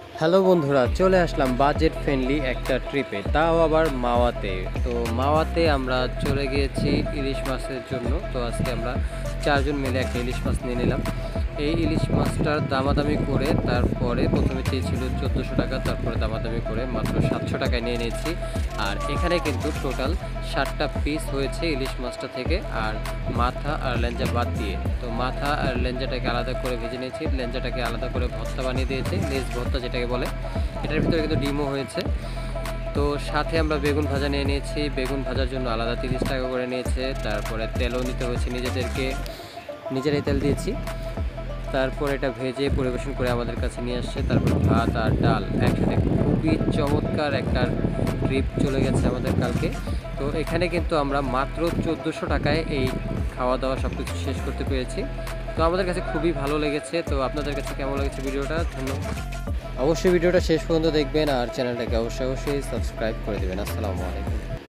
Hello বন্ধুরা, চলে আসলাম budget friendly একটা ট্রিপে, তাও আবার মাওয়াতে। তো মাওয়াতে আমরা চলে গিয়েছি ইলিশ মাছের জন্য। তো আজকে আমরা 4 জন মিলে একটা ইলিশ মাছ নিয়ে নিলাম। এই ইলিশ মাছটার দামাদামি করে তারপরে প্রথমে চেয়েছিল 1400 টাকা, তারপরে দামাদামি করে মাত্র 700 টাকায় নিয়ে নিয়েছি। আর এখানে কিন্তু টোটাল 60টা পিস হয়েছে ইলিশ মাছটা থেকে, আর মাথা আর লেঞ্জা বাদ দিয়ে। তো মাথা আর লেঞ্জাটাকে আলাদা করে ভেজে নিয়েছি, লেঞ্জাটাকে আলাদা করে ভর্তা বানিয়ে দিয়েছি, লেজ ভর্তা যেটাকে বলে। এটার ভিতরে কিন্তু ডিমও হয়েছে। তো সাথে আমরা বেগুন ভাজা নিয়ে নিয়েছি, বেগুন ভাজার জন্য আলাদা 30 টাকা করে নিয়েছে। তারপরে তেলও নিতে হয়েছে, নিজেরাই তেল দিয়েছি। তারপর এটা ভেজে পরিবেশন করে আমাদের কাছে নিয়ে আসছে। তারপর ভাত আর ডাল একসাথে, খুবই চমৎকার একটা ট্রিপ চলে গেছে আমাদের কালকে। তো এখানে কিন্তু আমরা মাত্র 1400 টাকায় এই খাওয়া দাওয়া সব কিছু শেষ করতে পেরেছি। তো আমাদের কাছে খুবই ভালো লেগেছে। তো আপনাদের কাছে কেমন লেগেছে ভিডিওটা? ধন্যবাদ। অবশ্যই ভিডিওটা শেষ পর্যন্ত দেখবেন আর চ্যানেলটাকে অবশ্যই সাবস্ক্রাইব করে দেবেন। আসসালামু আলাইকুম।